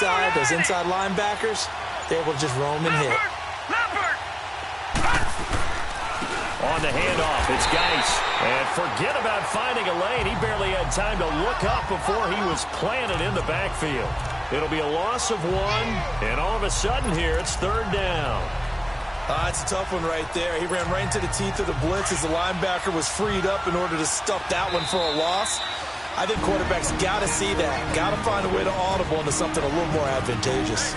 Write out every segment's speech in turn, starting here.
inside, those inside linebackers, they're able to just roam and hit. On the handoff, it's Geis. And forget about finding a lane. He barely had time to look up before he was planted in the backfield. It'll be a loss of 1, and all of a sudden here, it's 3rd down. It's a tough one right there. He ran right into the teeth of the blitz as the linebacker was freed up in order to stuff that one for a loss. I think quarterbacks got to see that. Got to find a way to audible into something a little more advantageous.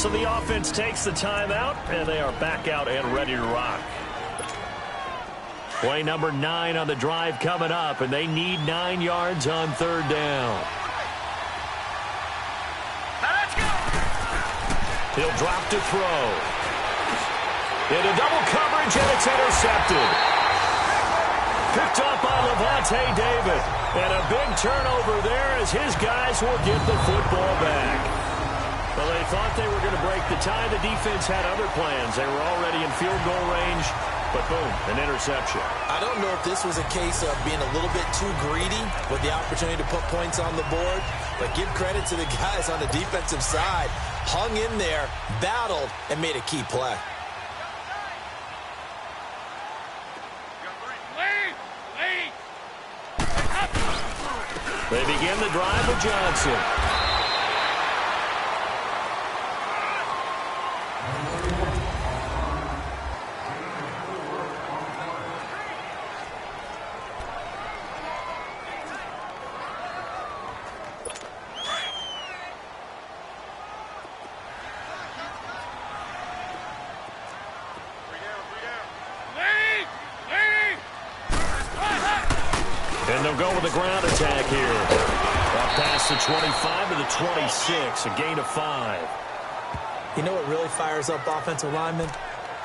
So the offense takes the timeout, and they are back out and ready to rock. Play number 9 on the drive coming up, and they need 9 yards on 3rd down. Let's go. He'll drop to throw. Into double coverage, and it's intercepted. Picked up by Levante David. And a big turnover there as his guys will get the football back. Well, they thought they were going to break the tie. The defense had other plans. They were already in field goal range, but boom, an interception. I don't know if this was a case of being a little bit too greedy with the opportunity to put points on the board, but give credit to the guys on the defensive side. Hung in there, battled, and made a key play. They begin the drive with Johnson. And they'll go with a ground attack here. Up past the 25 to the 26, a gain of 5. You know what really fires up offensive linemen?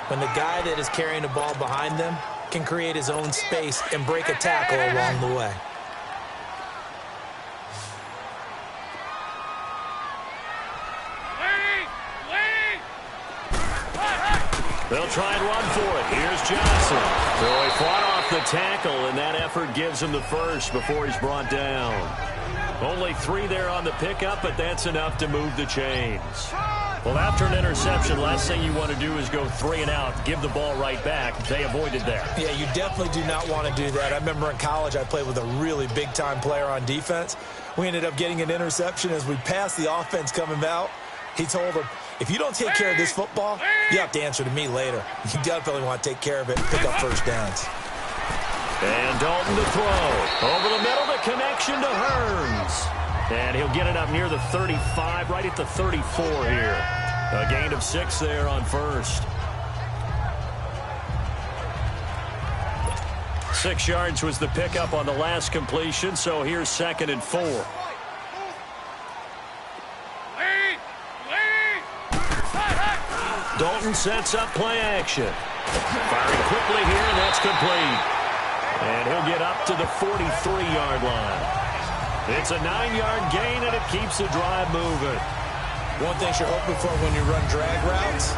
When the guy that is carrying the ball behind them can create his own space and break a tackle along the way. They'll try and run for it. Here's Johnson. So he fought off the tackle, and that effort gives him the first before he's brought down. Only 3 there on the pickup, but that's enough to move the chains. Well, after an interception, last thing you want to do is go 3 and out, give the ball right back. They avoided that. Yeah, you definitely do not want to do that. I remember in college I played with a really big-time player on defense. We ended up getting an interception as we passed the offense coming out. He told him, if you don't take care of this football, you have to answer to me later. You definitely want to take care of it and pick up first downs. And Dalton to throw. Over the middle, the connection to Hearns. And he'll get it up near the 35, right at the 34 here. A gain of 6 there on first. 6 yards was the pickup on the last completion, so here's 2nd and 4. Dalton sets up play action. Firing quickly here, and that's complete. And he'll get up to the 43-yard line. It's a 9-yard gain, and it keeps the drive moving. One thing you're hoping for when you run drag routes,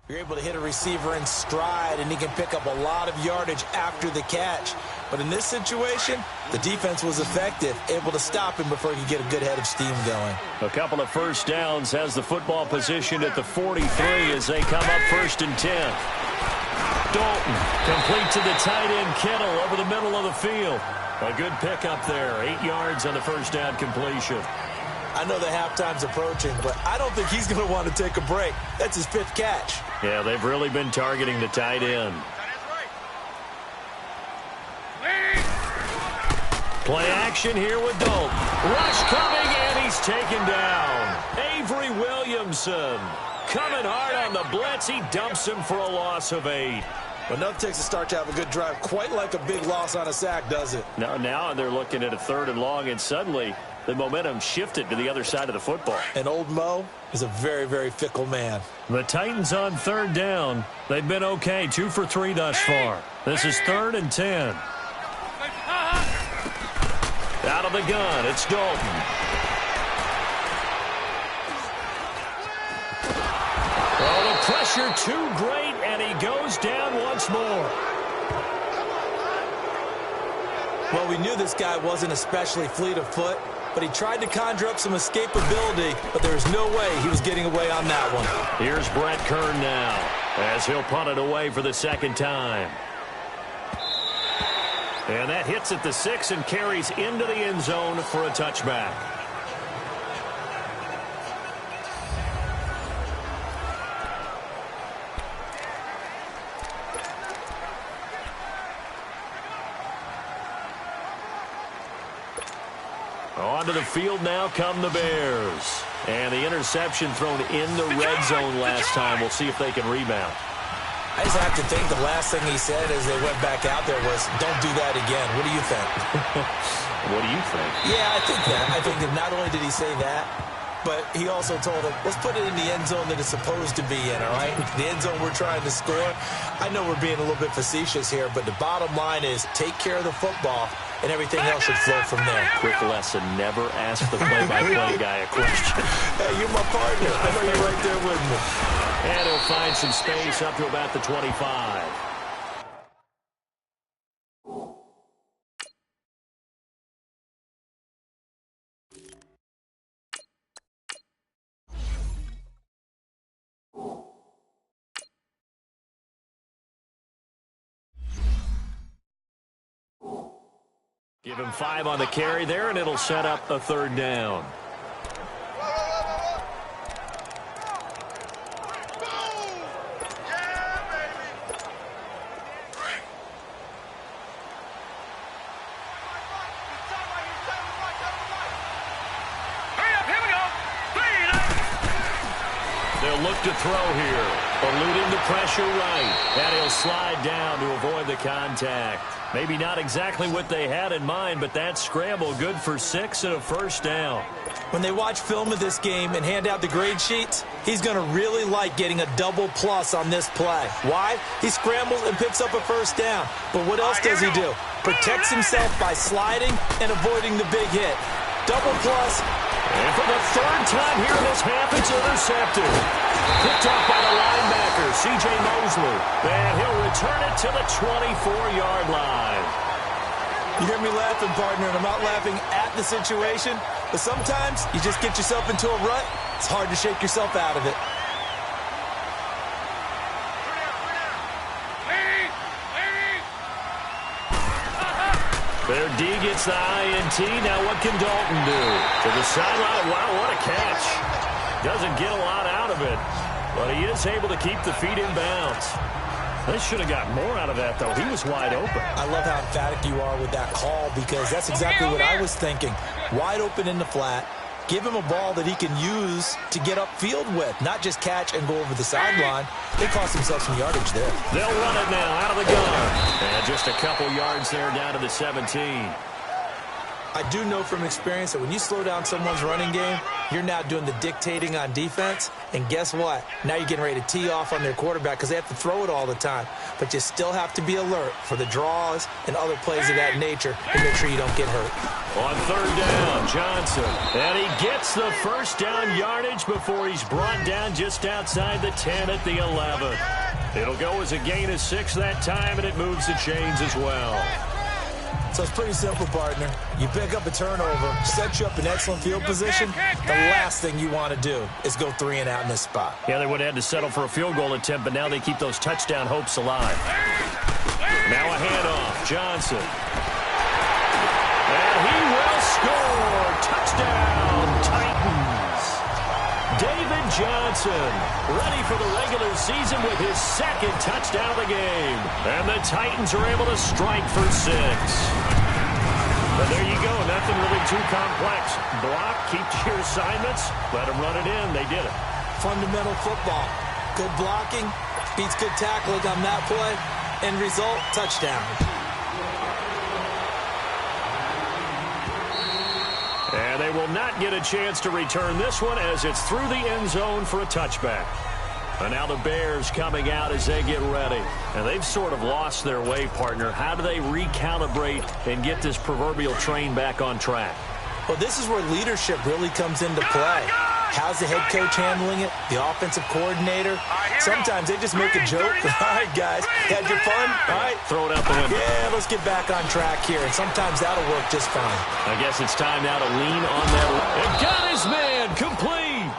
you're able to hit a receiver in stride, and he can pick up a lot of yardage after the catch. But in this situation, the defense was effective, able to stop him before he could get a good head of steam going. A couple of first downs, has the football position at the 43 as they come up 1st and 10. Dalton complete to the tight end Kittle over the middle of the field. A good pickup there, 8 yards on the first down completion. I know the halftime's approaching, but I don't think he's going to want to take a break. That's his 5th catch. Yeah, they've really been targeting the tight end. Play action here with Dalton. Rush coming, and he's taken down. Avery Williamson coming hard on the blitz. He dumps him for a loss of 8. Well, nothing takes a start to have a good drive, quite like a big loss on a sack, does it? Now they're looking at a 3rd and long, and suddenly the momentum shifted to the other side of the football. And old Mo is a very, very fickle man. The Titans on 3rd down. They've been okay, 2 for 3 thus far. This is 3rd and 10. Out of the gun, it's Dalton. Oh, the pressure too great, and he goes down once more. Well, we knew this guy wasn't especially fleet of foot, but he tried to conjure up some escapability, but there was no way he was getting away on that one. Here's Brett Kern now, as he'll punt it away for the 2nd time. And that hits at the 6 and carries into the end zone for a touchback. Onto the field now come the Bears. And the interception thrown in the red zone last time. We'll see if they can rebound. I just have to think the last thing he said as they went back out there was, don't do that again. What do you think? What do you think? Yeah, I think that. I think that not only did he say that, but he also told him, let's put it in the end zone that it's supposed to be in, all right? The end zone we're trying to score. I know we're being a little bit facetious here, but the bottom line is take care of the football, and everything else should flow from there. Quick lesson, never ask the play-by-play guy a question. Hey, you're my partner. I know you're right there with me. And he'll find some space up to about the 25. Give him 5 on the carry there, and it'll set up a 3rd down. They'll look to throw here, eluding the pressure right, and he'll slide down to avoid the contact. Maybe not exactly what they had in mind, but that scramble good for 6 and a 1st down. When they watch film of this game and hand out the grade sheets, he's going to really like getting a double plus on this play. Why? He scrambles and picks up a 1st down. But what else does he do? Protects himself by sliding and avoiding the big hit. Double plus. And for the 3rd time here in this half, it's intercepted. Picked off by the linebacker, C.J. Mosley. And he'll return it to the 24-yard line. You hear me laughing, partner, and I'm not laughing at the situation. But sometimes you just get yourself into a rut. It's hard to shake yourself out of it. Their D gets the INT. Now what can Dalton do? To the sideline. Wow, what a catch. Doesn't get a lot out of it, but he is able to keep the feet in bounds. They should have got more out of that, though. He was wide open. I love how emphatic you are with that call, because that's exactly what I was thinking. Wide open in the flat. Give him a ball that he can use to get upfield with, not just catch and go over the sideline. They cost themselves some yardage there. They'll run it now out of the gun. And just a couple yards there down to the 17. I do know from experience that when you slow down someone's running game, you're now doing the dictating on defense. And guess what? Now you're getting ready to tee off on their quarterback because they have to throw it all the time. But you still have to be alert for the draws and other plays of that nature to make sure you don't get hurt. On 3rd down, Johnson. And he gets the 1st down yardage before he's brought down just outside the 10 at the 11. It'll go as a gain of 6 that time, and it moves the chains as well. So it's pretty simple, partner. You pick up a turnover, set you up in excellent field position. The last thing you want to do is go 3 and out in this spot. Yeah, they would have had to settle for a field goal attempt, but now they keep those touchdown hopes alive. Now a handoff, Johnson. And he will score. Touchdown, Titans. David Johnson, ready for the regular season with his 2nd touchdown of the game. And the Titans are able to strike for 6. But there you go, nothing really too complex. Block, keep to your assignments, let them run it in. They did it. Fundamental football. Good blocking, beats good tackling on that play. End result, touchdown. And they will not get a chance to return this one as it's through the end zone for a touchback. And now the Bears coming out as they get ready. And they've sort of lost their way, partner. How do they recalibrate and get this proverbial train back on track? Well, this is where leadership really comes into play. How's the head coach handling it? The offensive coordinator? Sometimes they just make a joke. All right, guys, had your fun? All right. Throw it out the window. Yeah, let's get back on track here. And sometimes that'll work just fine. I guess it's time now to lean on that. And got his man complete.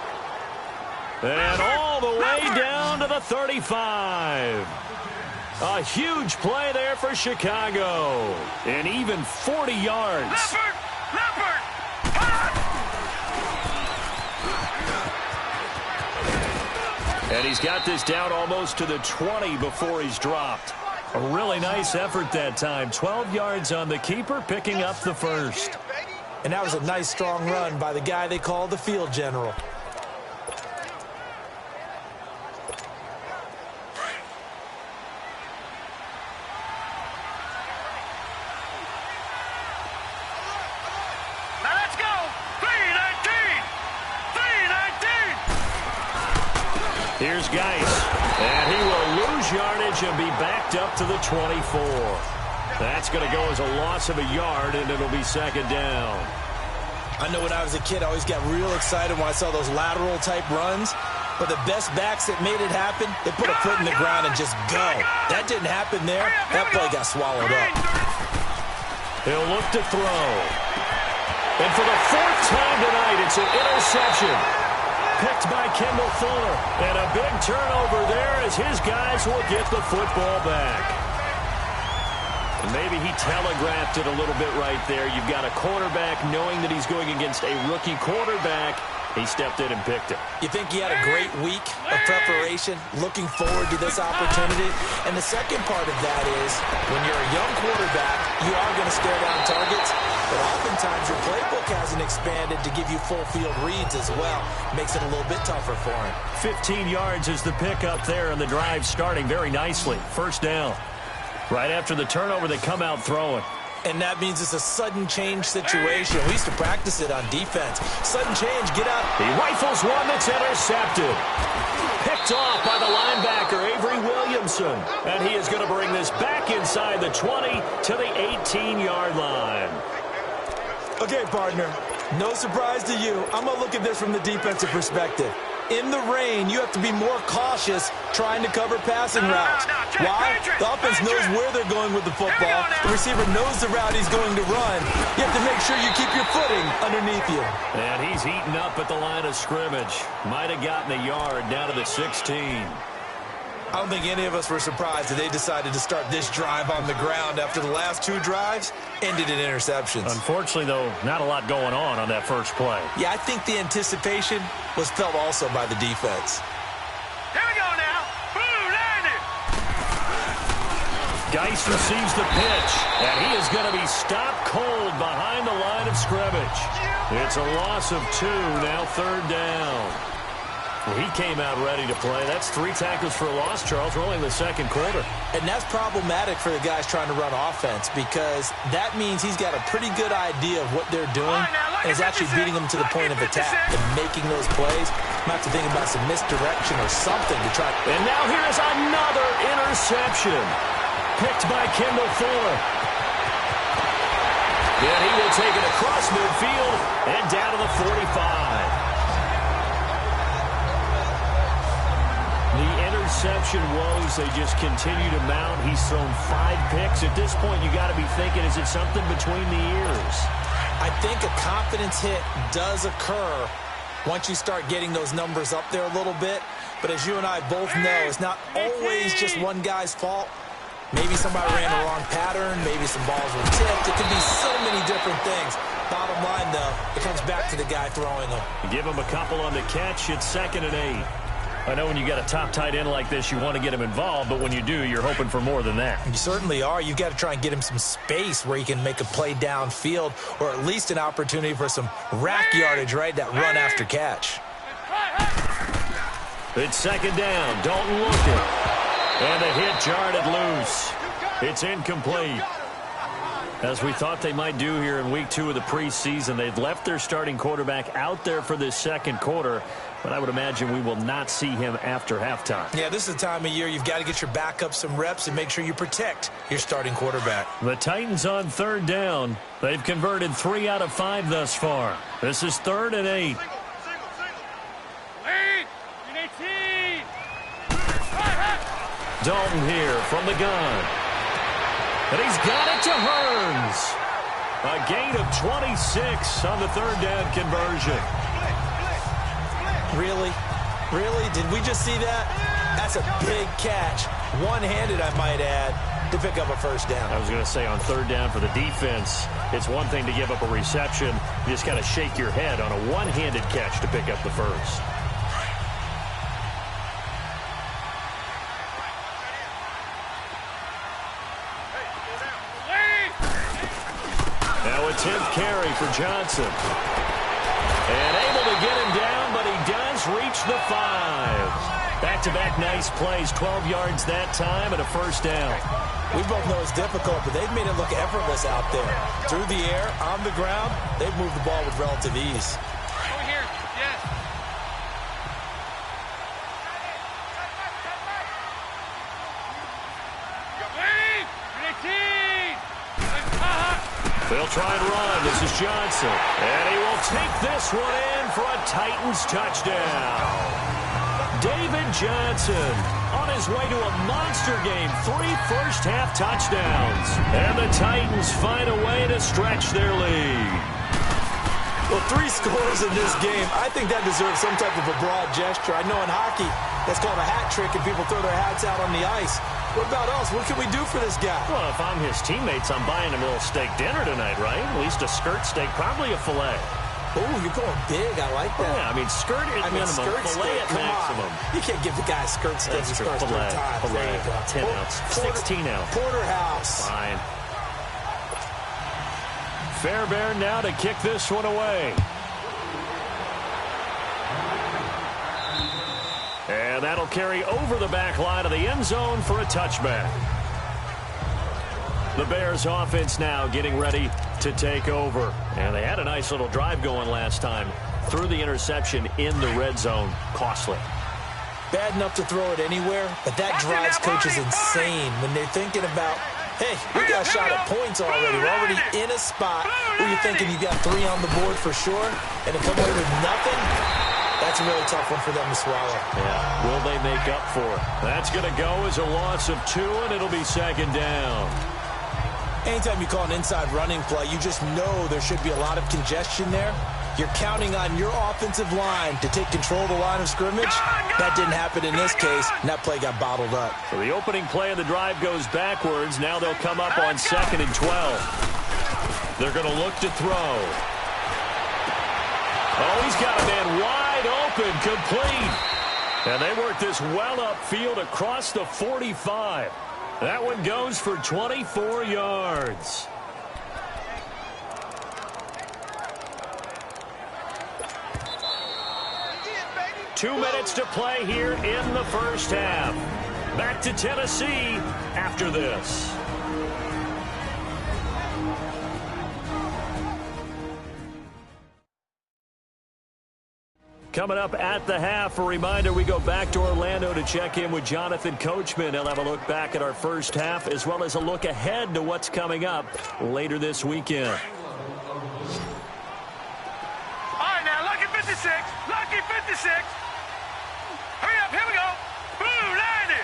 And all the way down to the 35. A huge play there for Chicago. And even 40 yards. Leopard! And he's got this down almost to the 20 before he's dropped. A really nice effort that time. 12 yards on the keeper, picking up the first. And that was a nice, strong run by the guy they call the field general. Here's Geis, and he will lose yardage and be backed up to the 24. That's going to go as a loss of a yard, and it'll be second down. I know when I was a kid, I always got real excited when I saw those lateral-type runs. But the best backs that made it happen, they put a foot in the ground and just go. That didn't happen there. That play got swallowed up. He'll look to throw. And for the fourth time tonight, it's an interception. Picked by Kendall Fuller. And a big turnover there as his guys will get the football back. And maybe he telegraphed it a little bit right there. You've got a quarterback knowing that he's going against a rookie quarterback. He stepped in and picked it. You think he had a great week of preparation, looking forward to this opportunity? And the second part of that is, when you're a young quarterback, you are going to stare down targets, but oftentimes your playbook hasn't expanded to give you full field reads as well. Makes it a little bit tougher for him. 15 yards is the pickup there, and the drive starting very nicely. First down. Right after the turnover, they come out throwing. And that means it's a sudden change situation. We used to practice it on defense. Sudden change, get out. He rifles one that's intercepted. Picked off by the linebacker, Avery Williamson. And he is going to bring this back inside the 20 to the 18-yard line. Okay, partner, no surprise to you. I'm going to look at this from the defensive perspective. In the rain, you have to be more cautious trying to cover passing routes. Why? The offense knows where they're going with the football. The receiver knows the route he's going to run. You have to make sure you keep your footing underneath you. And he's heating up at the line of scrimmage. Might have gotten a yard down to the 16. I don't think any of us were surprised that they decided to start this drive on the ground after the last two drives ended in interceptions. Unfortunately, though, not a lot going on that first play. Yeah, I think the anticipation was felt also by the defense. Here we go now. Blue landed. Geis receives the pitch, and he is going to be stopped cold behind the line of scrimmage. It's a loss of 2, now third down. He came out ready to play. That's 3 tackles for a loss, Charles. We're only in the second quarter. And that's problematic for the guys trying to run offense because that means he's got a pretty good idea of what they're doing and is actually beating them to the point of attack and making those plays. Might have to think about some misdirection or something to try. And now here is another interception. Picked by Kendall Fuller. And he will take it across midfield and down to the 45. Interception woes, they just continue to mount. He's thrown 5 picks. At this point, you got to be thinking, is it something between the ears? I think a confidence hit does occur once you start getting those numbers up there a little bit. But as you and I both know, it's not always just one guy's fault. Maybe somebody ran the wrong pattern. Maybe some balls were tipped. It could be so many different things. Bottom line, though, it comes back to the guy throwing them. Give him a couple on the catch. It's 2nd and 8. I know when you got a top tight end like this, you want to get him involved, but when you do, you're hoping for more than that. You certainly are. You've got to try and get him some space where he can make a play downfield or at least an opportunity for some rack yardage, right? That run after catch. It's 2nd down. Dalton looked it. And the hit jarred it loose. It's incomplete. As we thought they might do here in week 2 of the preseason, they've left their starting quarterback out there for this second quarter, but I would imagine we will not see him after halftime. Yeah, this is the time of year you've got to get your backup some reps and make sure you protect your starting quarterback. The Titans on third down. They've converted 3 out of 5 thus far. This is 3rd and 8. Dalton here from the gun. And he's got it to Hearns. A gain of 26 on the 3rd down conversion. Really? Really? Did we just see that? That's a big catch. One-handed, I might add, to pick up a first down. I was going to say on 3rd down for the defense, it's one thing to give up a reception. You just got to shake your head on a one-handed catch to pick up the first. Now a 10th carry for Johnson. And able to get him down, but he does reach the 5. Back-to-back nice plays, 12 yards that time and a first down. We both know it's difficult, but they've made it look effortless out there. Through the air, on the ground, they've moved the ball with relative ease. Over here, yes. They'll try and run. This is Johnson. And he will take this one in for a Titans touchdown. David Johnson on his way to a monster game. 3 first-half touchdowns. And the Titans find a way to stretch their lead. Well, 3 scores in this game. I think that deserves some type of a broad gesture. I know in hockey, that's called a hat trick, and people throw their hats out on the ice. What about us? What can we do for this guy? Well, if I'm his teammates, I'm buying him a little steak dinner tonight, right? At least a skirt steak, probably a filet. Oh, you're going big. I like that. Yeah, I mean, skirt at minimum, skirt filet steak, at maximum. You can't give the guy a skirt steak. That's He true. starts Filet, 3 times. filet, There you go. 10 ounce, 16 ounce. Porterhouse. Fine. Fairbairn now to kick this one away. And that'll carry over the back line of the end zone for a touchback. The Bears offense now getting ready to take over. And they had a nice little drive going last time. Threw the interception in the red zone. Costly. Bad enough to throw it anywhere, but that drives coaches insane when they're thinking about, hey, we got a shot at points already. We're already in a spot where you're thinking you got 3 on the board for sure, and to come away with nothing, that's a really tough one for them to swallow. Yeah, will they make up for it? That's going to go as a loss of 2, and it'll be 2nd down. Anytime you call an inside running play, you just know there should be a lot of congestion there. You're counting on your offensive line to take control of the line of scrimmage. That didn't happen in this case, and that play got bottled up. So the opening play of the drive goes backwards. Now they'll come up on 2nd and 12. They're going to look to throw. Oh, he's got a man wide open, complete. And they work this well upfield across the 45. That one goes for 24 yards. Two minutes to play here in the first half. Back to Tennessee after this. Coming up at the half, a reminder, we go back to Orlando to check in with Jonathan Coachman. He'll have a look back at our first half as well as a look ahead to what's coming up later this weekend. All right, now, lucky 56. Lucky 56. Hurry up, here we go. Blue 90.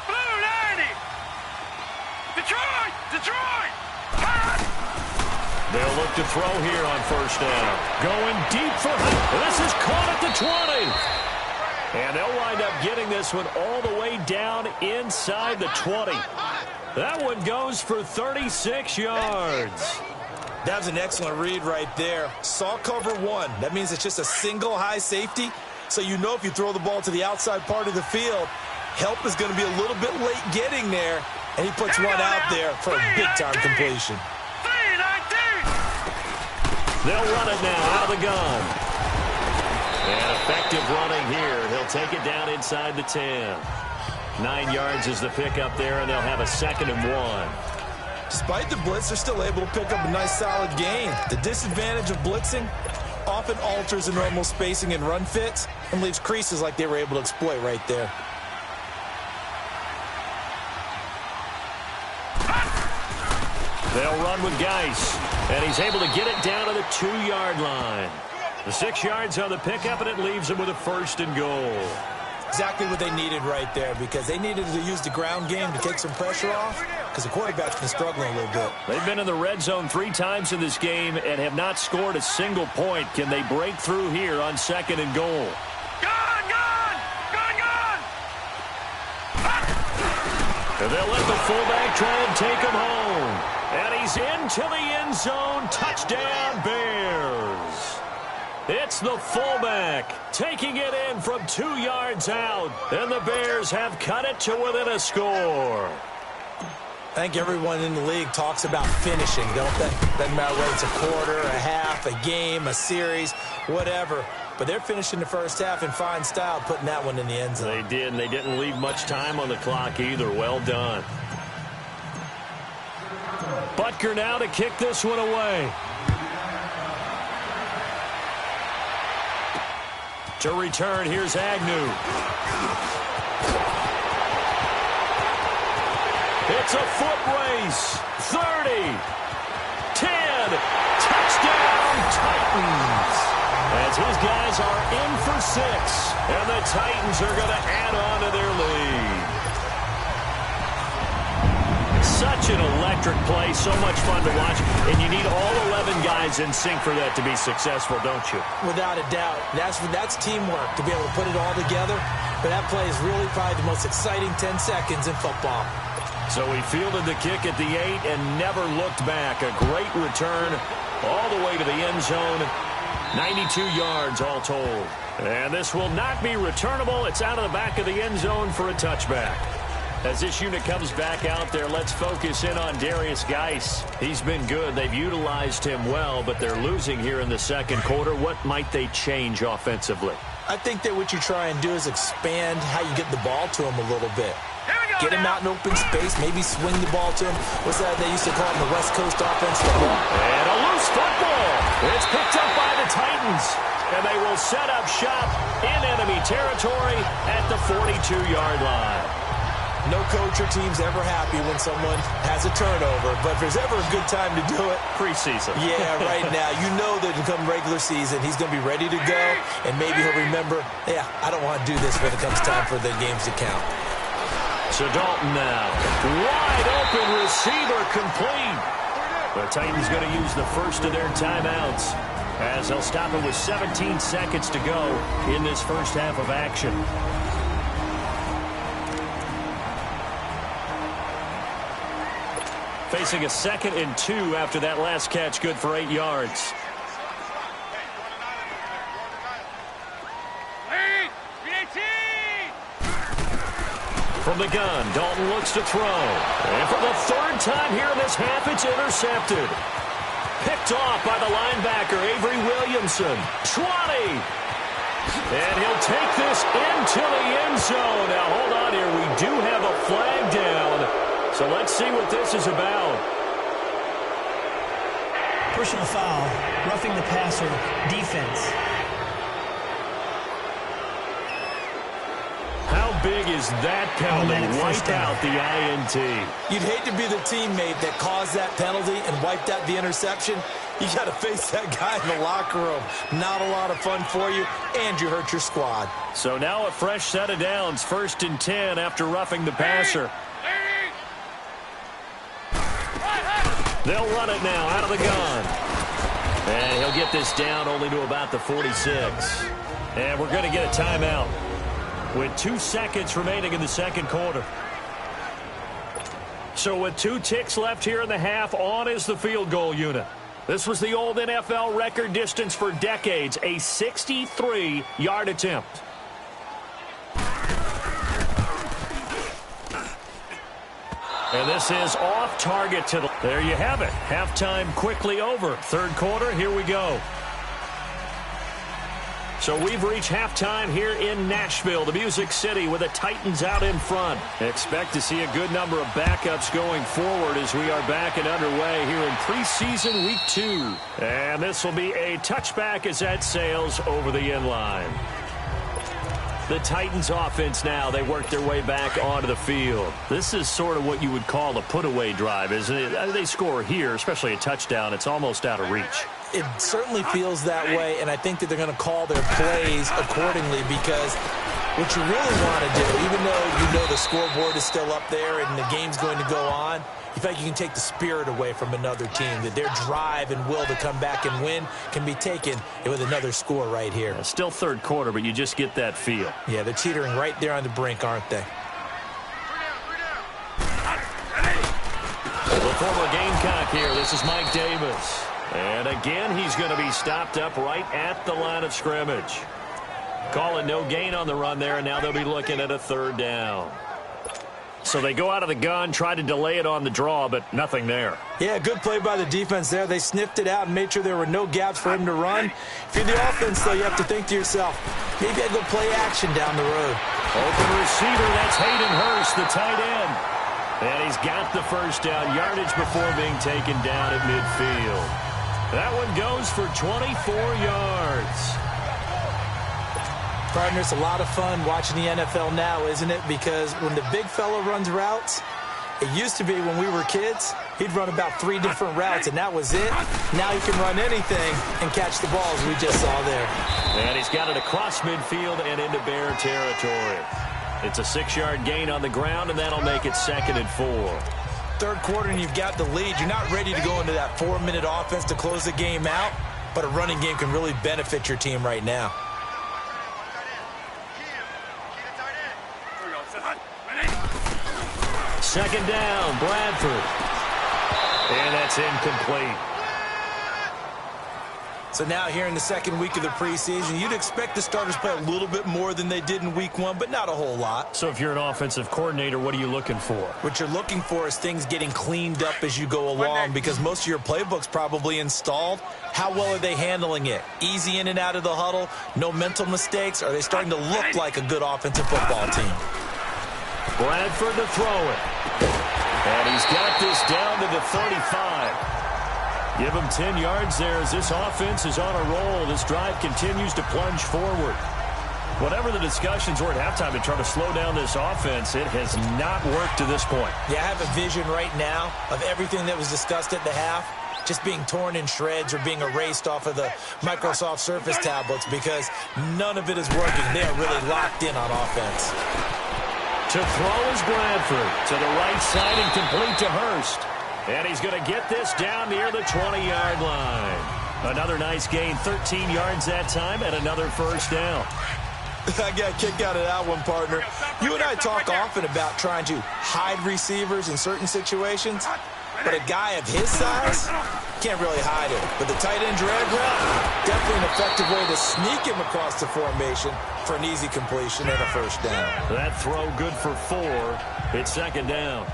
Blue 90. Detroit. Detroit. They'll look to throw here on first down. Going deep for this is caught at the 20. And they'll wind up getting this one all the way down inside the 20. That one goes for 36 yards. That was an excellent read right there. Saw cover 1. That means it's just a single high safety. So you know if you throw the ball to the outside part of the field, help is going to be a little bit late getting there. And he puts one out there for a big-time completion. They'll run it now out of the gun. And effective running here. He'll take it down inside the 10. 9 yards is the pickup there, and they'll have a 2nd and 1. Despite the blitz, they're still able to pick up a nice solid gain. The disadvantage of blitzing often alters the normal spacing and run fits and leaves creases like they were able to exploit right there. They'll run with Geis, and he's able to get it down to the 2-yard line. The 6 yards on the pickup, and it leaves them with a 1st and goal. Exactly what they needed right there, because they needed to use the ground game to take some pressure off, because the quarterback's been struggling a little bit. They've been in the red zone 3 times in this game and have not scored a single point. Can they break through here on 2nd and goal? Gone! And they'll let the fullback try and take him home. And he's into the end zone. Touchdown, Bears. It's the fullback taking it in from 2 yards out. And the Bears have cut it to within a score. I think everyone in the league talks about finishing, don't they? Doesn't matter whether it's a quarter, a half, a game, a series, whatever. But they're finishing the first half in fine style, putting that one in the end zone. They did, and they didn't leave much time on the clock either. Well done. Butker now to kick this one away. To return, here's Agnew. It's a foot race. 30. 10. Touchdown, Titans. As his guys are in for 6. And the Titans are going to add on to their lead. Such an electric play, so much fun to watch, and you need all 11 guys in sync for that to be successful, don't you? Without a doubt. That's teamwork, to be able to put it all together. But that play is really probably the most exciting 10 seconds in football. So he fielded the kick at the 8 and never looked back. A great return all the way to the end zone. 92 yards all told. And this will not be returnable. It's out of the back of the end zone for a touchback. As this unit comes back out there, let's focus in on Darius Geis. He's been good. They've utilized him well, but they're losing here in the second quarter. What might they change offensively? I think that what you try and do is expand how you get the ball to him a little bit. Get him out in open space, maybe swing the ball to him. What's that they used to call it in the West Coast offense? And a loose football. It's picked up by the Titans. And they will set up shop in enemy territory at the 42-yard line. No coach or team's ever happy when someone has a turnover, but if there's ever a good time to do it, preseason. Yeah, right now. You know that come regular season, he's going to be ready to go, and maybe he'll remember, yeah, I don't want to do this when it comes time for the games to count. So Dalton now, wide open receiver complete. The Titans going to use the first of their timeouts as they'll stop it with 17 seconds to go in this first half of action. Facing a 2nd and 2 after that last catch, good for 8 yards. From the gun, Dalton looks to throw. And for the 3rd time here in this half, it's intercepted. Picked off by the linebacker, Avery Williamson. 20. And he'll take this into the end zone. Now, hold on here. We do have a flag down. So let's see what this is about. Personal foul, roughing the passer, defense. How big is that penalty? Wipe out the INT. You'd hate to be the teammate that caused that penalty and wiped out the interception. You got to face that guy in the locker room. Not a lot of fun for you, and you hurt your squad. So now a fresh set of downs, 1st and 10 after roughing the passer. They'll run it now out of the gun. And he'll get this down only to about the 46. And we're going to get a timeout with 2 seconds remaining in the second quarter. So with 2 ticks left here in the half, on is the field goal unit. This was the old NFL record distance for decades, a 63-yard attempt. And this is off target to the... There you have it. Halftime quickly over. Third quarter, here we go. So we've reached halftime here in Nashville, the Music City, with the Titans out in front. Expect to see a good number of backups going forward as we are back and underway here in preseason week 2. And this will be a touchback as that sails over the end line. The Titans offense now, they work their way back onto the field. This is sort of what you would call a put-away drive, isn't it? They score here, especially a touchdown. It's almost out of reach. It certainly feels that way, and I think that they're going to call their plays accordingly because what you really want to do, even though you know the scoreboard is still up there and the game's going to go on, you feel like you can take the spirit away from another team, that their drive and will to come back and win can be taken with another score right here. Still third quarter, but you just get that feel. Yeah, they're teetering right there on the brink, aren't they? The former Gamecock here. This is Mike Davis. And again, he's going to be stopped up right at the line of scrimmage. Calling no gain on the run there, and now they'll be looking at a third down. So they go out of the gun, try to delay it on the draw, but nothing there. Yeah, good play by the defense there. They sniffed it out and made sure there were no gaps for him to run. If you're the offense, though, you have to think to yourself, maybe I go play action down the road. Open receiver, that's Hayden Hurst, the tight end. And he's got the first down, yardage before being taken down at midfield. That one goes for 24 yards. Partner, it's a lot of fun watching the NFL now, isn't it? Because when the big fella runs routes, it used to be when we were kids, he'd run about 3 different routes, and that was it. Now he can run anything and catch the balls we just saw there. And he's got it across midfield and into Bear territory. It's a 6-yard gain on the ground, and that'll make it 2nd and 4. Third quarter, and you've got the lead. You're not ready to go into that 4-minute offense to close the game out, but a running game can really benefit your team right now. Second down, Bradford. And that's incomplete. So now here in the second week of the preseason, you'd expect the starters play a little bit more than they did in week 1, but not a whole lot. So if you're an offensive coordinator, what are you looking for? What you're looking for is things getting cleaned up as you go along because most of your playbook's probably installed. How well are they handling it? Easy in and out of the huddle, no mental mistakes? Are they starting to look like a good offensive football team? Bradford to throw it. And he's got this down to the 35. Give him 10 yards there as this offense is on a roll. This drive continues to plunge forward. Whatever the discussions were at halftime to try to slow down this offense, it has not worked to this point. Yeah, I have a vision right now of everything that was discussed at the half just being torn in shreds or being erased off of the Microsoft Surface tablets because none of it is working. They are really locked in on offense. To throw is Bradford. To the right side and complete to Hurst. And he's going to get this down near the 20-yard line. Another nice gain, 13 yards that time, and another first down. I got a kick out of that one, partner. You and I talk often about trying to hide receivers in certain situations, but a guy of his size can't really hide him. But the tight end drag route, definitely an effective way to sneak him across the formation for an easy completion and a first down. That throw good for 4. It's second down.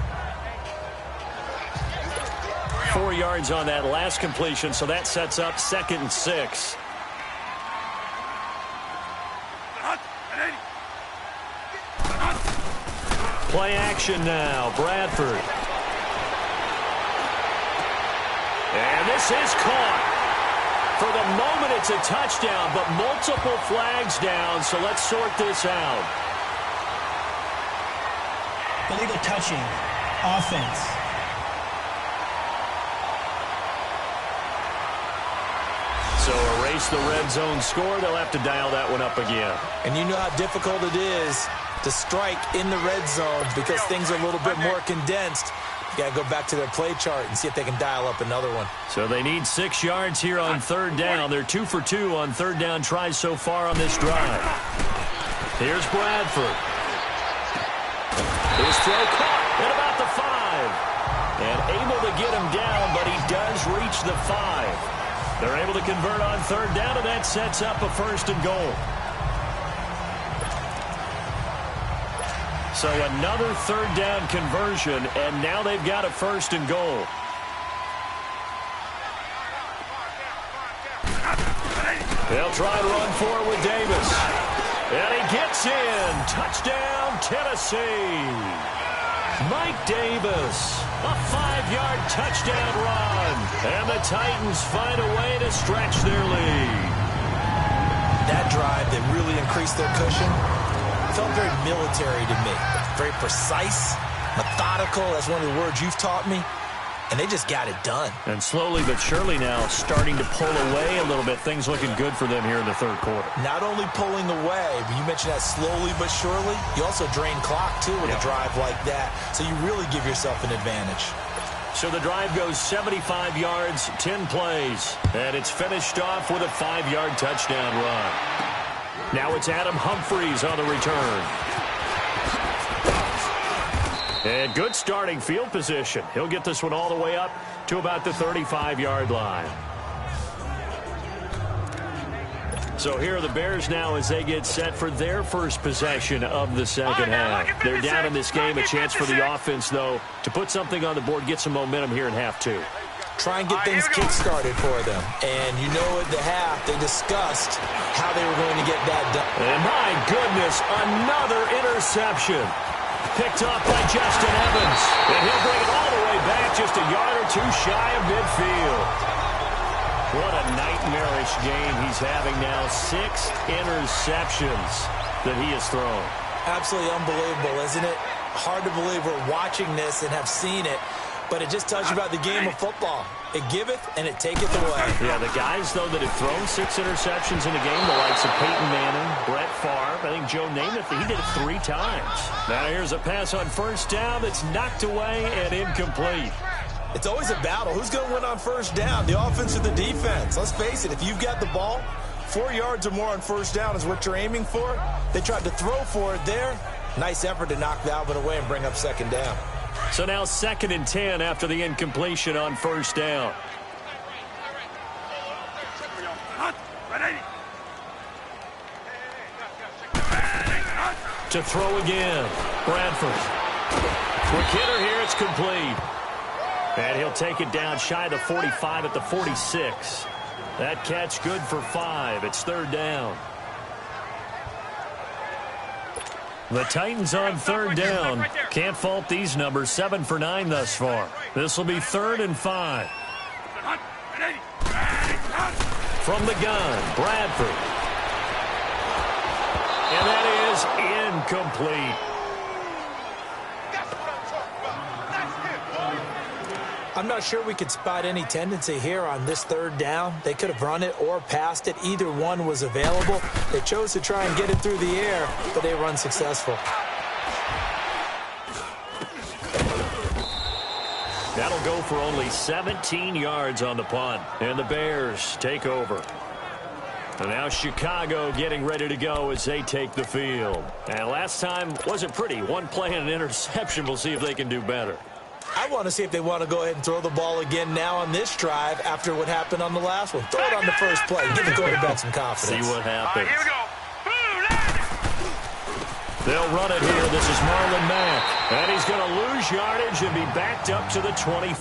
4 yards on that last completion, so that sets up 2nd and 6. Play action now, Bradford. And this is caught. For the moment, it's a touchdown, but multiple flags down, so let's sort this out. Illegal touching, offense. So erase the red zone score. They'll have to dial that one up again. And you know how difficult it is to strike in the red zone because things are a little bit more condensed. You got to go back to their play chart and see if they can dial up another one. So they need 6 yards here on third down. They're 2 for 2 on third down tries so far on this drive. Here's Bradford. His throw caught at about the 5. And able to get him down, but he does reach the 5. They're able to convert on third down, and that sets up a 1st and goal. So another third down conversion, and now they've got a 1st and goal. They'll try and run for it with Davis. And he gets in. Touchdown, Tennessee. Mike Davis, a 5-yard touchdown run. And the Titans find a way to stretch their lead. That drive that really increased their cushion felt very military to me. Very precise, methodical. That's one of the words you've taught me. And they just got it done. And slowly but surely now starting to pull away a little bit. Things looking good for them here in the third quarter. Not only pulling away, but you mentioned that slowly but surely. You also drain clock, too, with a drive like that. So you really give yourself an advantage. So the drive goes 75 yards, 10 plays. And it's finished off with a 5-yard touchdown run. Now it's Adam Humphries on the return. And good starting field position. He'll get this one all the way up to about the 35-yard line. So here are the Bears now as they get set for their first possession of the second half. They're down in this game. A chance for the offense, though, to put something on the board, get some momentum here in half two. Try and get things kick-started for them. And you know at the half, they discussed how they were going to get that done. And my goodness, another interception. Picked up by Justin Evans. And he'll bring it all the way back just a yard or two shy of midfield. What a nightmarish game he's having now. 6 interceptions that he has thrown. Absolutely unbelievable, isn't it? Hard to believe we're watching this and have seen it. But it just tells you about the game of football. It giveth and it taketh away. Yeah, the guys, though, that have thrown 6 interceptions in a game, the likes of Peyton Manning, Brett Favre, I think Joe Namath, he did it 3 times. Now here's a pass on first down that's knocked away and incomplete. It's always a battle. Who's going to win on first down, the offense or the defense? Let's face it, if you've got the ball, 4 yards or more on first down is what you're aiming for. They tried to throw for it there. Nice effort to knock Dalvin away and bring up second down. So now 2nd and 10 after the incompletion on first down. To throw again, Bradford. Quick hitter here, it's complete. And he'll take it down shy of the 45 at the 46. That catch good for 5. It's 3rd down. The Titans on 3rd down. Can't fault these numbers. 7 for 9 thus far. This will be 3rd and 5. From the gun, Bradford. And that is incomplete. I'm not sure we could spot any tendency here on this 3rd down. They could have run it or passed it. Either one was available. They chose to try and get it through the air, but they were unsuccessful. That'll go for only 17 yards on the punt. And the Bears take over. And now Chicago getting ready to go as they take the field. And last time wasn't pretty. 1 play and an interception. We'll see if they can do better. I want to see if they want to go ahead and throw the ball again now on this drive after what happened on the last one. Throw it on the first play. Give the quarterback some confidence. See what happens. Here we go. They'll run it here. This is Marlon Mack. And he's going to lose yardage and be backed up to the 20.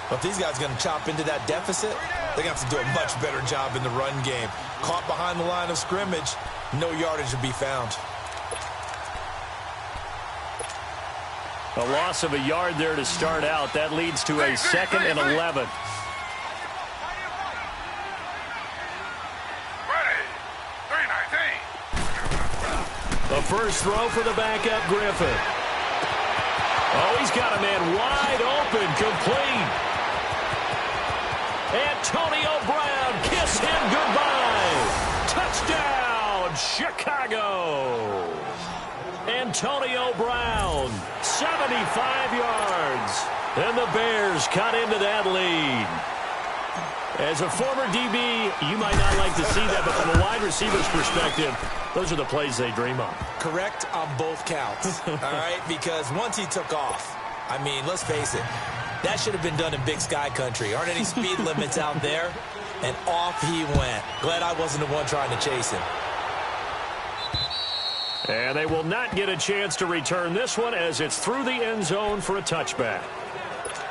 But if these guys are going to chop into that deficit, they're going to have to do a much better job in the run game. Caught behind the line of scrimmage, no yardage to be found. A loss of a yard there to start out. That leads to a 2nd and 11. The first throw for the backup Griffin. Oh, he's got a man wide open, complete. Antonio Brown, kiss him goodbye. Touchdown, Chicago. Antonio Brown, 75 yards. And the Bears cut into that lead. As a former DB, you might not like to see that, but from a wide receiver's perspective, those are the plays they dream of. Correct on both counts, all right? Because once he took off, I mean, let's face it, that should have been done in Big Sky country. Aren't any speed limits out there? And off he went. Glad I wasn't the one trying to chase him. And they will not get a chance to return this one as it's through the end zone for a touchback.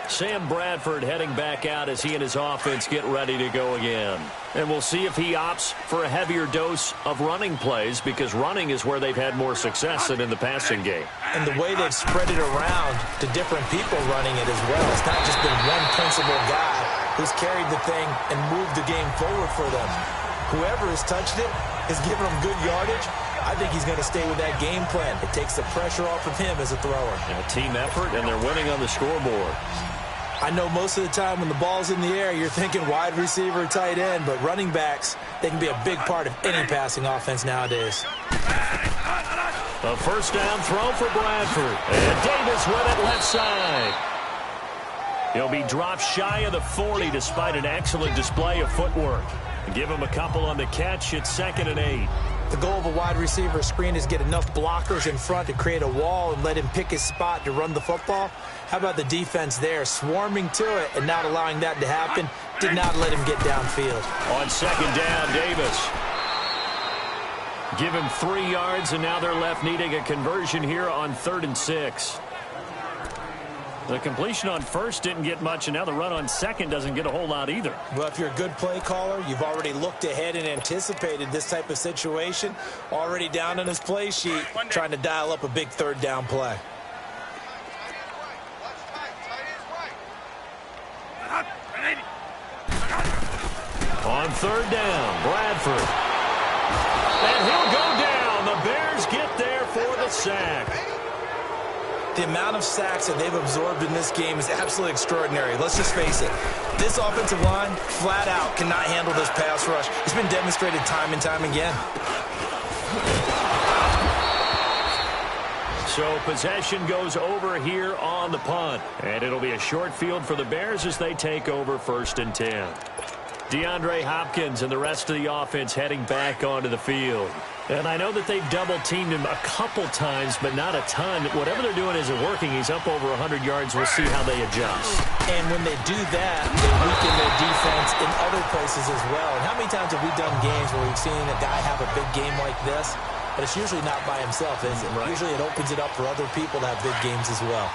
Sam Bradford heading back out as he and his offense get ready to go again. And we'll see if he opts for a heavier dose of running plays, because running is where they've had more success than in the passing game. And the way they've spread it around to different people running it as well. It's not just been one principal guy who's carried the thing and moved the game forward for them. Whoever has touched it has given them good yardage. I think he's going to stay with that game plan. It takes the pressure off of him as a thrower. A team effort, and they're winning on the scoreboard. I know most of the time when the ball's in the air, you're thinking wide receiver, tight end, but running backs, they can be a big part of any passing offense nowadays. A first down throw for Bradford. And Davis with it left side. He'll be dropped shy of the 40 despite an excellent display of footwork. Give him a couple on the catch. It's 2nd and 8. The goal of a wide receiver screen is get enough blockers in front to create a wall and let him pick his spot to run the football. How about the defense there, swarming to it and not allowing that to happen? Did not let him get downfield. On 2nd down, Davis. Give him 3 yards, and now they're left needing a conversion here on 3rd and 6. The completion on first didn't get much, and now the run on second doesn't get a whole lot either. Well, if you're a good play caller, you've already looked ahead and anticipated this type of situation. Already down on his play sheet, trying to dial up a big 3rd down play. On 3rd down, Bradford. And he'll go down. The Bears get there for the sack. The amount of sacks that they've absorbed in this game is absolutely extraordinary. Let's just face it. This offensive line, flat out, cannot handle this pass rush. It's been demonstrated time and time again. So possession goes over here on the punt. And it'll be a short field for the Bears as they take over 1st and 10. DeAndre Hopkins and the rest of the offense heading back onto the field. And I know that they've double-teamed him a couple times, but not a ton. Whatever they're doing isn't working. He's up over 100 yards. We'll see how they adjust. And when they do that, they weaken their defense in other places as well. And how many times have we done games where we've seen a guy have a big game like this? But it's usually not by himself, is it? Right. Usually it opens it up for other people to have big games as well.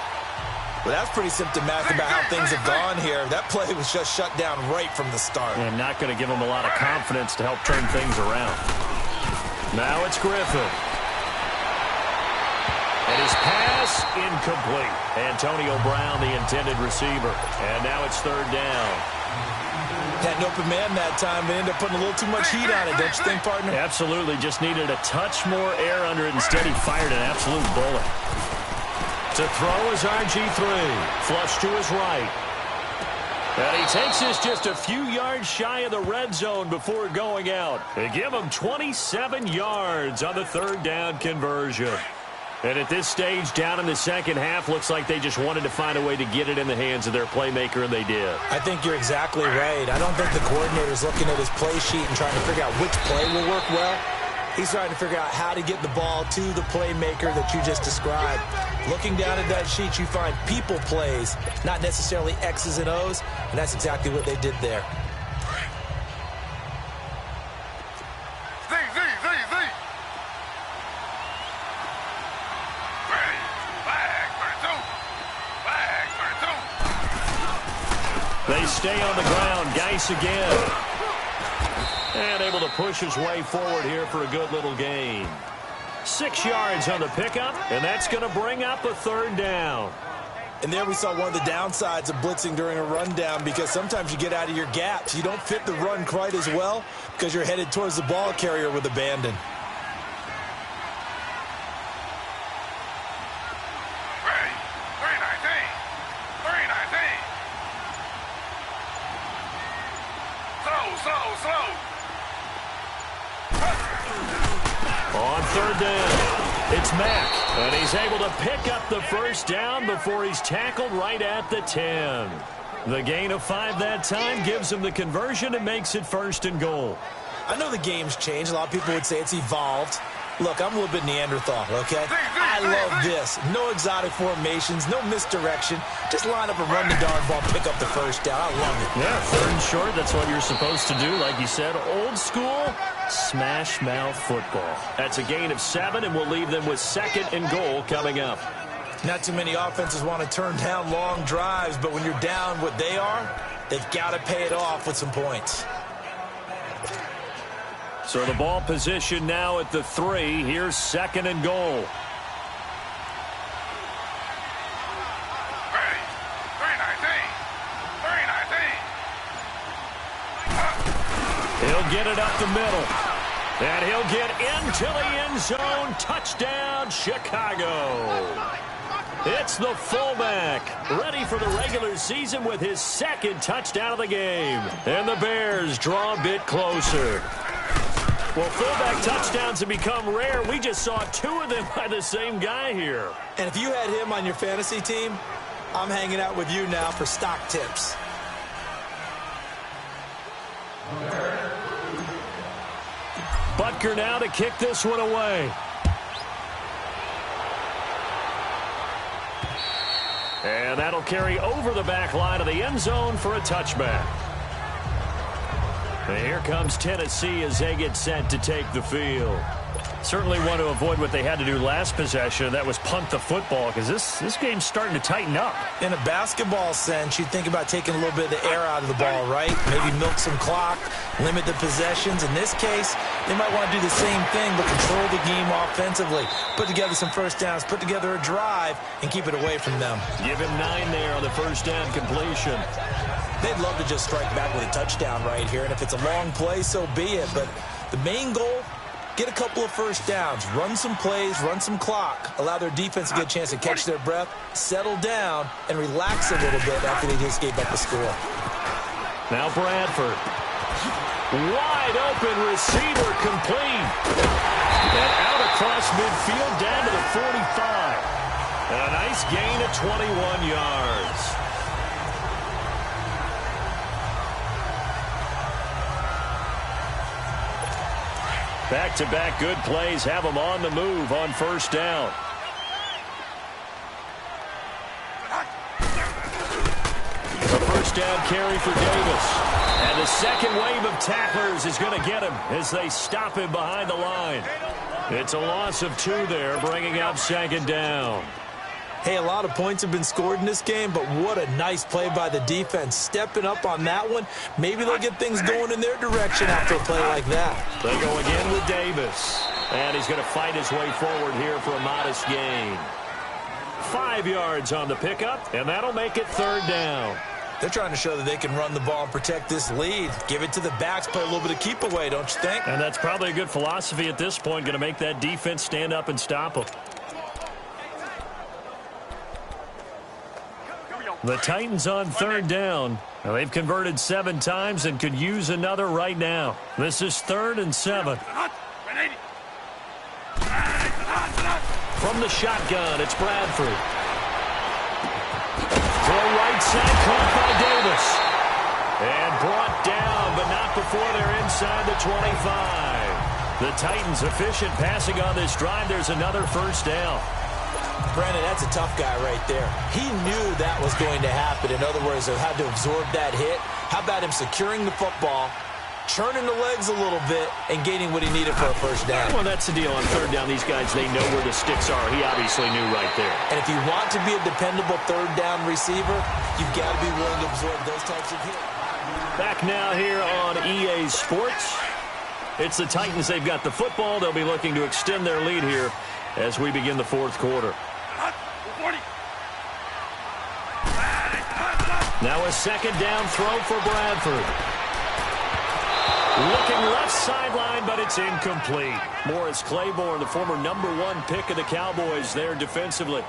Well, that's pretty symptomatic about how things have gone here. That play was just shut down right from the start. And not going to give them a lot of confidence to help turn things around. Now it's Griffin. And his pass incomplete. Antonio Brown, the intended receiver. And now it's 3rd down. Had an open man that time, but ended up putting a little too much heat on it, don't you think, partner? Absolutely. Just needed a touch more air under it. Instead, he fired an absolute bullet. To throw is RG3. Flush to his right. And he takes this just a few yards shy of the red zone before going out. They give him 27 yards on the 3rd down conversion. And at this stage, down in the second half, looks like they just wanted to find a way to get it in the hands of their playmaker, and they did. I think you're exactly right. I don't think the coordinator's looking at his play sheet and trying to figure out which play will work well. He's trying to figure out how to get the ball to the playmaker that you just described. Looking down at that sheet, you find people plays, not necessarily X's and O's, and that's exactly what they did there. stay on the ground. Geis again. And able to push his way forward here for a good little gain. 6 yards on the pickup, and that's going to bring up a third down. And there we saw one of the downsides of blitzing during a rundown, because sometimes you get out of your gaps. You don't fit the run quite as well because you're headed towards the ball carrier with abandon. On third down, it's Mack, and he's able to pick up the first down before he's tackled right at the 10. The gain of 5 that time gives him the conversion and makes it 1st and goal. I know the game's changed. A lot of people would say it's evolved. Look, I'm a little bit Neanderthal, okay? I love this. No exotic formations, no misdirection. Just line up and run the darn ball, pick up the first down. I love it. Yeah, 3rd and short, that's what you're supposed to do. Like you said, old school, smash mouth football. That's a gain of 7, and we'll leave them with 2nd and goal coming up. Not too many offenses want to turn down long drives, but when you're down what they are, they've got to pay it off with some points. So the ball position now at the 3. Here's 2nd and goal. He'll get it up the middle. And he'll get into the end zone. Touchdown, Chicago. It's the fullback, ready for the regular season with his 2nd touchdown of the game. And the Bears draw a bit closer. Well, fullback touchdowns have become rare. We just saw 2 of them by the same guy here. And if you had him on your fantasy team, I'm hanging out with you now for stock tips. Butker now to kick this one away. And that'll carry over the back line of the end zone for a touchback. And here comes Tennessee as they get set to take the field. Certainly want to avoid what they had to do last possession. That was punt the football, because this game's starting to tighten up. In a basketball sense, you think about taking a little bit of the air out of the ball, right? Maybe milk some clock, limit the possessions. In this case, they might want to do the same thing, but control the game offensively. Put together some first downs, put together a drive, and keep it away from them. Give him 9 there on the first down completion. They'd love to just strike back with a touchdown right here, and if it's a long play, so be it. But the main goal, get a couple of first downs, run some plays, run some clock, allow their defense to get a chance to catch their breath, settle down, and relax a little bit after they just gave up a score. Now Bradford. Wide open receiver complete. And out across midfield down to the 45. And a nice gain of 21 yards. Back-to-back good plays have them on the move on first down. A first down carry for Davis. And the second wave of tacklers is going to get him as they stop him behind the line. It's a loss of 2 there, bringing up 2nd down. Hey, a lot of points have been scored in this game, but what a nice play by the defense. Stepping up on that one, maybe they'll get things going in their direction after a play like that. They go again with Davis. And he's going to fight his way forward here for a modest gain. 5 yards on the pickup, and that'll make it 3rd down. They're trying to show that they can run the ball and protect this lead. Give it to the backs, play a little bit of keep away, don't you think? And that's probably a good philosophy at this point, going to make that defense stand up and stop them. The Titans on 3rd down. Now, they've converted 7 times and could use another right now. This is 3rd and 7. From the shotgun, it's Bradford. To the right side, caught by Davis. And brought down, but not before they're inside the 25. The Titans efficient passing on this drive. There's another first down. Brandon, that's a tough guy right there. He knew that was going to happen. In other words, they had to absorb that hit. How about him securing the football, churning the legs a little bit and gaining what he needed for a first down. Well, that's the deal on third down. These guys, they know where the sticks are. He obviously knew right there. And if you want to be a dependable third down receiver, you've got to be willing to absorb those types of hits. Back now here on EA Sports. It's the Titans. They've got the football. They'll be looking to extend their lead here as we begin the fourth quarter. Now a second down throw for Bradford. Looking left sideline, but it's incomplete. Morris Claiborne, the former #1 pick of the Cowboys there defensively.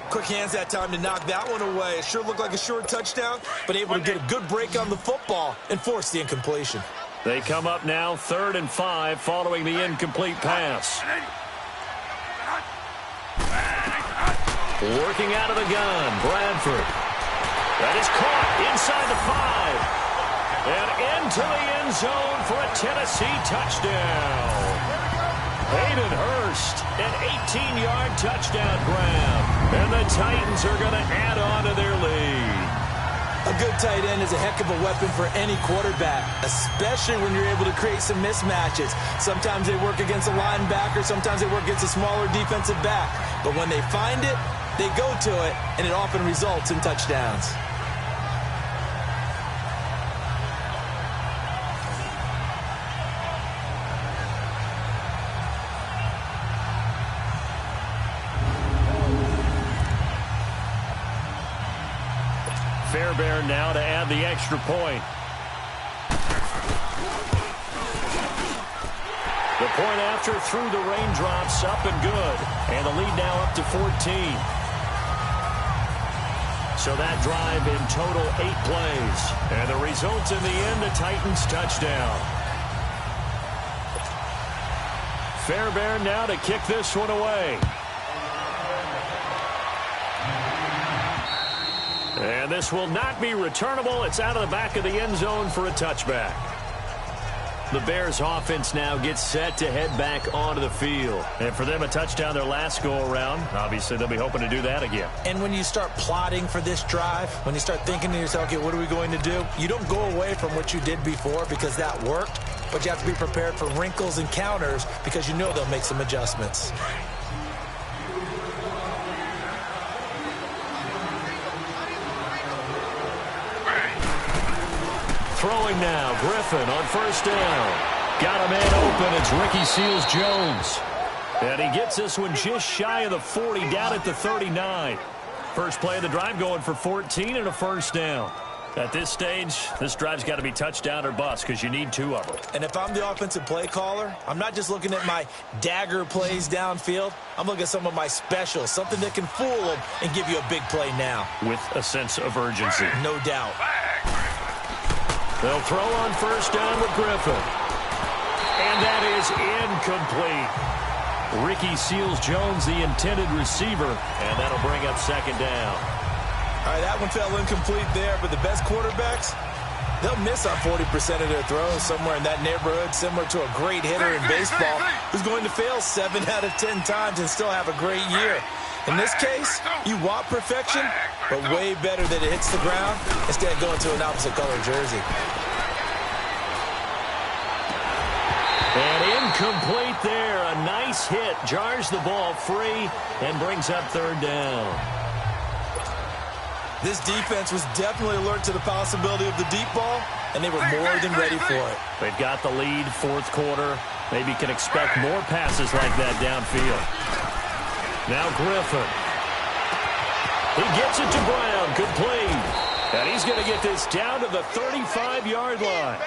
Quick hands that time to knock that one away. It sure looked like a short touchdown, but able to get a good break on the football and force the incompletion. They come up now 3rd and 5 following the incomplete pass. Working out of the gun, Bradford. That is caught inside the 5. And into the end zone for a Tennessee touchdown. Hayden Hurst, an 18-yard touchdown grab. And the Titans are going to add on to their lead. A good tight end is a heck of a weapon for any quarterback, especially when you're able to create some mismatches. Sometimes they work against a linebacker, sometimes they work against a smaller defensive back. But when they find it, they go to it, and it often results in touchdowns. Fairbairn now to add the extra point. The point after through the raindrops, up and good. And the lead now up to 14. So that drive in total 8 plays. And the result in the end, a Titans touchdown. Fairbairn now to kick this one away. And this will not be returnable. It's out of the back of the end zone for a touchback. The Bears offense now gets set to head back onto the field. And for them, a touchdown their last go-around. Obviously, they'll be hoping to do that again. And when you start plotting for this drive, when you start thinking to yourself, okay, what are we going to do? You don't go away from what you did before because that worked, but you have to be prepared for wrinkles and counters because you know they'll make some adjustments. Throwing now, Griffin on first down. Got a man open, it's Ricky Seals-Jones. And he gets this one just shy of the 40, down at the 39. First play of the drive going for 14 and a first down. At this stage, this drive's got to be touchdown or bust because you need 2 of them. And if I'm the offensive play caller, I'm not just looking at my dagger plays downfield. I'm looking at some of my specials, something that can fool them and give you a big play now. With a sense of urgency. No doubt. They'll throw on first down with Griffin. And that is incomplete. Ricky Seals-Jones, the intended receiver, and that'll bring up second down. All right, that one fell incomplete there, but the best quarterbacks, they'll miss on 40% of their throws, somewhere in that neighborhood, similar to a great hitter in baseball who's going to fail 7 out of 10 times and still have a great year. In this case, you want perfection, but way better that it hits the ground instead of going to an opposite color jersey. And incomplete there. A nice hit. Jars the ball free and brings up third down. This defense was definitely alert to the possibility of the deep ball, and they were more than ready for it. They've got the lead, fourth quarter. Maybe can expect more passes like that downfield. Now Griffin. He gets it to Brown. Good play. And he's going to get this down to the 35-yard line.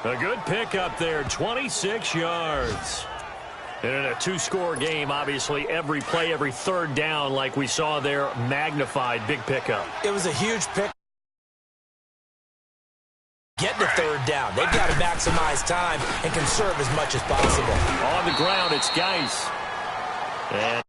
A good pickup there, 26 yards. And in a 2-score game, obviously, every play, every third down, like we saw there, magnified, big pickup. It was a huge pick. Get the third down. They've got to maximize time and conserve as much as possible. On the ground, it's Geis. And